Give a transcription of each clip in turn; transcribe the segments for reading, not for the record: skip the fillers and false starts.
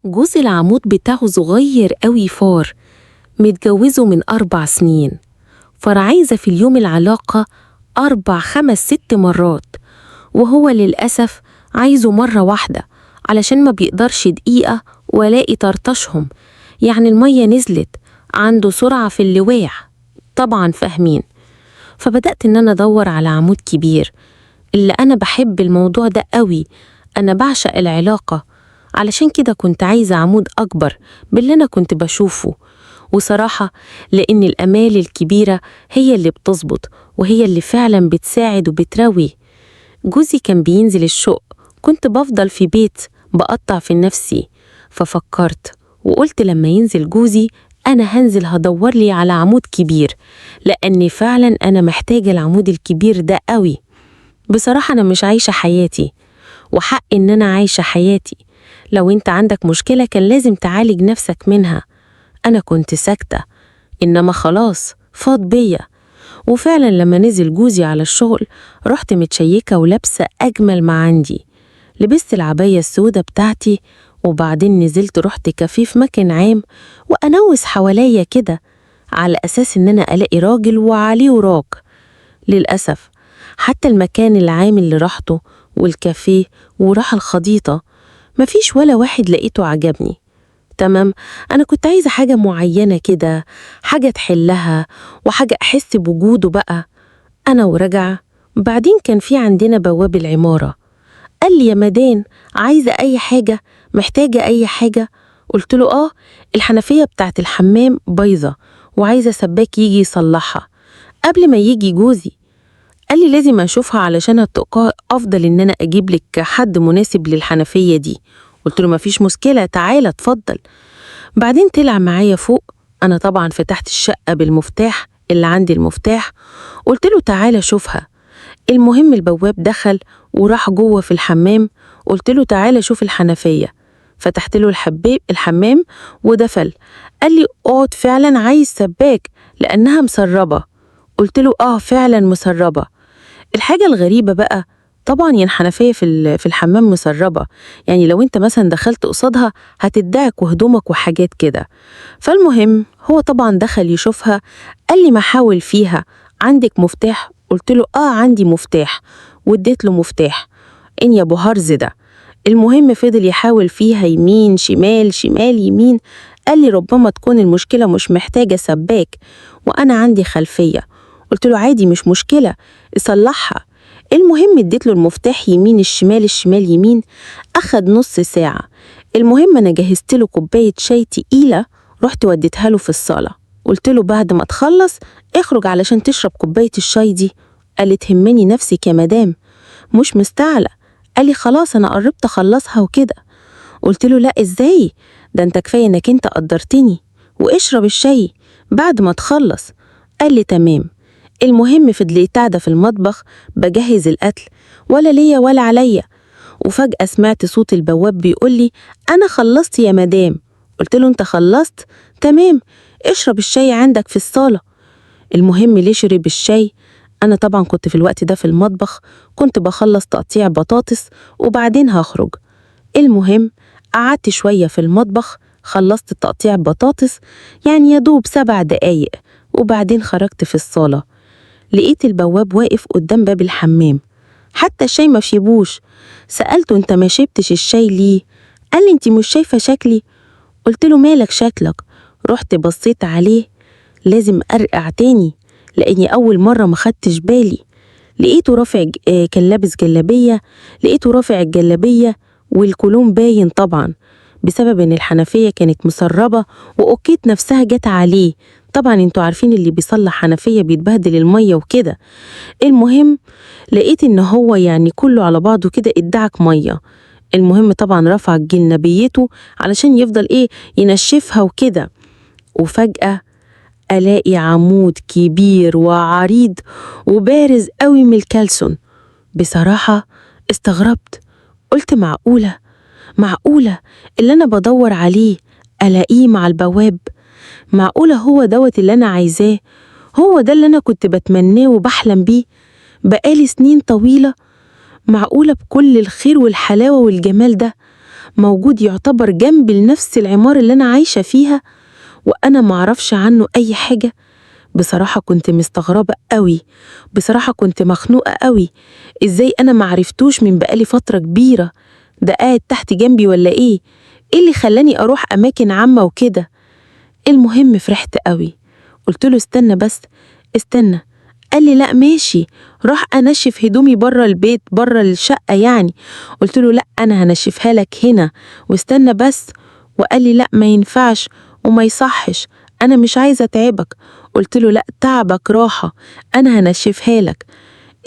جوز العمود بتاعه صغير قوي فار، متجوزه من 4 سنين، فار عايزة في اليوم العلاقة 4 5 6 مرات، وهو للأسف عايزه مرة واحدة علشان ما بيقدرش دقيقة ولا يطرطشهم. يعني المية نزلت، عنده سرعة في اللواع، طبعا فاهمين. فبدأت إن أنا أدور على عمود كبير، اللي أنا بحب الموضوع ده قوي، أنا بعشق العلاقة، علشان كده كنت عايزة عمود أكبر باللي أنا كنت بشوفه. وصراحة لأن الأمال الكبيرة هي اللي بتظبط، وهي اللي فعلا بتساعد وبتروي. جوزي كان بينزل الشق، كنت بفضل في بيت بقطع في نفسي، ففكرت وقلت لما ينزل جوزي أنا هنزل هدور لي على عمود كبير، لأني فعلا أنا محتاجة العمود الكبير ده قوي. بصراحة أنا مش عايشة حياتي، وحق إن أنا عايشة حياتي. لو أنت عندك مشكلة كان لازم تعالج نفسك منها. أنا كنت ساكتة، إنما خلاص فاض بيا. وفعلا لما نزل جوزي على الشغل رحت متشيكة ولابسة أجمل ما عندي، لبست العباية السودة بتاعتي، وبعدين نزلت رحت كافيه في مكان عام وأنوس حواليا كده، على أساس إن أنا ألاقي راجل وعليه وراك. للأسف حتى المكان العام اللي رحته والكافيه وراح الخضيطة مفيش ولا واحد لقيته عجبني. تمام، أنا كنت عايزة حاجة معينة كده، حاجة تحلها وحاجة أحس بوجوده بقى. أنا ورجع بعدين كان في عندنا بواب العمارة، قال لي يا مدان عايزة أي حاجة، محتاجة أي حاجة؟ قلت له الحنفية بتاعت الحمام بايظة وعايزة سباك يجي يصلحها. قبل ما يجي جوزي قال لي لازم أشوفها علشان أفضل إن أنا أجيب لك حد مناسب للحنفية دي. قلت له مفيش مشكلة، تعالى اتفضل. بعدين طلع معايا فوق، أنا طبعا فتحت الشقة بالمفتاح اللي عندي المفتاح، قلت له تعالى شوفها. المهم البواب دخل وراح جوه في الحمام، قلت له تعالى شوف الحنفية. فتحت له الحمام ودفل، قال لي اقعد، فعلا عايز سباك لأنها مسربة. قلت له فعلا مسربة. الحاجة الغريبة بقى، طبعا الحنفية في الحمام مسربة، يعني لو انت مثلا دخلت قصادها هتدعك وهدومك وحاجات كده. فالمهم هو طبعا دخل يشوفها، قال لي ما حاول فيها، عندك مفتاح؟ قلت له عندي مفتاح، واديت له مفتاح. ان يا ابو هرز ده. المهم فضل يحاول فيها يمين شمال شمال يمين، قال لي ربما تكون المشكلة مش محتاجة سباك وأنا عندي خلفية. قلت له عادي مش مشكلة، اصلحها. المهم اديت له المفتاح يمين الشمال الشمال يمين، أخد نص ساعة. المهم أنا جهزت له كوباية شاي تقيلة، رحت وديتها له في الصالة، قلت له بعد ما تخلص اخرج علشان تشرب كوباية الشاي دي. قال لي تهمني نفسك يا مدام، مش مستعلة. قال لي خلاص أنا قربت أخلصها وكده. قلت له لا إزاي، ده أنت كفاية إنك أنت قدرتني، واشرب الشاي بعد ما تخلص. قال لي تمام. المهم فضلت قاعدة في المطبخ بجهز الأكل، ولا ليا ولا عليا، وفجأة سمعت صوت البواب بيقول لي أنا خلصت يا مدام. قلت له أنت خلصت؟ تمام، اشرب الشاي عندك في الصالة. المهم ليه شرب الشاي؟ أنا طبعا كنت في الوقت ده في المطبخ، كنت بخلص تقطيع بطاطس وبعدين هخرج. المهم قعدت شوية في المطبخ، خلصت تقطيع بطاطس يعني يدوب 7 دقايق، وبعدين خرجت في الصالة، لقيت البواب واقف قدام باب الحمام، حتى الشاي ما شيبوش. سألته انت ما شيبتش الشاي ليه؟ قال لي انت مش شايفة شكلي. قلت له مالك شكلك؟ رحت بصيت عليه، لازم أرقع تاني لأني أول مرة ما خدتش بالي. لقيته رافع كان لابس جلابية، لقيته رافع الجلابية والكولون باين طبعا، بسبب ان الحنفية كانت مسربة وأوكيت نفسها جت عليه. طبعا انتوا عارفين اللي بيصلح حنفية بيتبهدل المية وكده. المهم لقيت ان هو يعني كله على بعضه كده ادعك مية. المهم طبعا رفع جلابيته علشان يفضل ينشفها وكده، وفجأة ألاقي عمود كبير وعريض وبارز قوي من الكالسون. بصراحة استغربت، قلت معقولة اللي أنا بدور عليه ألاقيه مع البواب؟ معقولة هو دوت اللي أنا عايزاه؟ هو ده اللي أنا كنت بتمناه وبحلم بيه بقالي سنين طويلة؟ معقولة بكل الخير والحلاوة والجمال ده؟ موجود يعتبر جنب لنفس العمارة اللي أنا عايشة فيها وأنا معرفش عنه أي حاجة؟ بصراحة كنت مستغربة قوي، بصراحة كنت مخنوقة قوي. إزاي أنا معرفتوش من بقالي فترة كبيرة؟ ده قاعد تحت جنبي ولا إيه؟ إيه اللي خلاني أروح أماكن عامة وكده؟ المهم فرحت قوي، قلت له استنى بس، استنى. قال لي لا ماشي، راح انشف هدومي بره البيت بره الشقة يعني. قلت له لا انا هنشفها لك هنا واستنى بس. وقال لي لا ما ينفعش وما يصحش، انا مش عايزة اتعبك. قلت له لا تعبك راحة، انا هنشفها لك.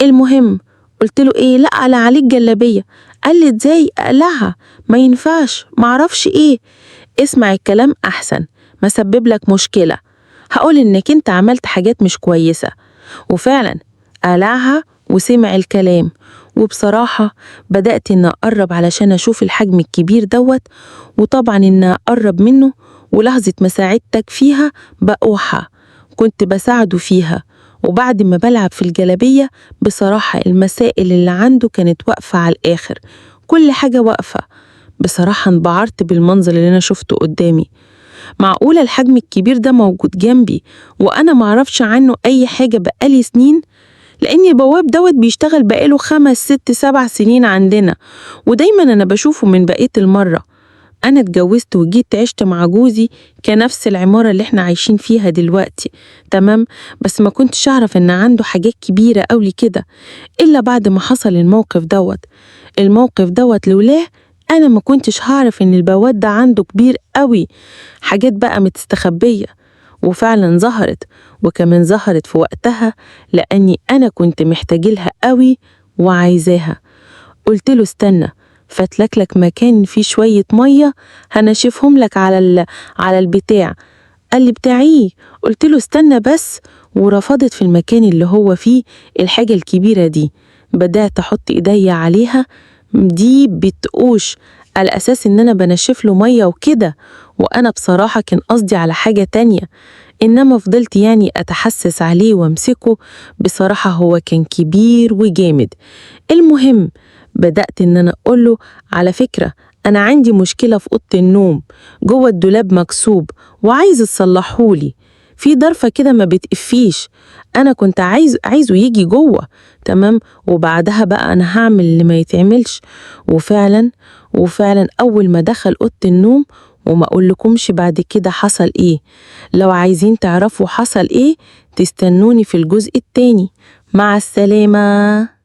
المهم قلت له ايه، لا على عليك جلابية. قال لي ازاي اقلعها، ما ينفعش معرفش ايه. اسمع الكلام احسن ما سبب لك مشكلة، هقول انك انت عملت حاجات مش كويسة. وفعلا قلعها وسمع الكلام. وبصراحة بدأت إن أقرب علشان أشوف الحجم الكبير دوت، وطبعا إن أقرب منه ولحظة ما ساعدتك فيها بقوحة كنت بساعده فيها. وبعد ما بلعب في الجلابية بصراحة المسائل اللي عنده كانت واقفة على الآخر، كل حاجة واقفة. بصراحة انبعرت بالمنظر اللي أنا شفته قدامي. معقولة الحجم الكبير ده موجود جنبي وأنا معرفش عنه أي حاجة بقالي سنين؟ لأن البواب دوت بيشتغل بقاله 5 6 7 سنين عندنا، ودايما أنا بشوفه من بقية المرة. أنا اتجوزت وجيت عشت مع جوزي كنفس العمارة اللي احنا عايشين فيها دلوقتي، تمام؟ بس ما كنتش أعرف إن عنده حاجات كبيرة أوي كده إلا بعد ما حصل الموقف دوت لولاه أنا ما كنتش هعرف إن البواب ده عنده كبير أوي، حاجات بقى متستخبية. وفعلا ظهرت، وكمان ظهرت في وقتها لأني أنا كنت محتاجلها قوي وعايزاها. قلت له استنى، فاتلك مكان فيه شوية مية هنشفهم لك على البتاع. قال لي بتاعيه. قلت له استنى بس، ورفضت في المكان اللي هو فيه الحاجة الكبيرة دي. بدأت أحط إيديا عليها، دي بتقوش على أساس إن أنا بنشف له مية وكده، وأنا بصراحة كان قصدي على حاجة تانية. إنما فضلت يعني أتحسس عليه وامسكه، بصراحة هو كان كبير وجامد. المهم بدأت إن أنا أقوله على فكرة أنا عندي مشكلة في أوضة النوم، جوه الدولاب مكسوب وعايز تصلحولي، في ضرفة كده ما بتقفيش، أنا كنت عايزه يجي جوه، تمام؟ وبعدها بقى أنا هعمل اللي ما يتعملش. وفعلا أول ما دخل أوضة النوم، وما أقولكمش بعد كده حصل إيه. لو عايزين تعرفوا حصل إيه تستنوني في الجزء التاني. مع السلامة.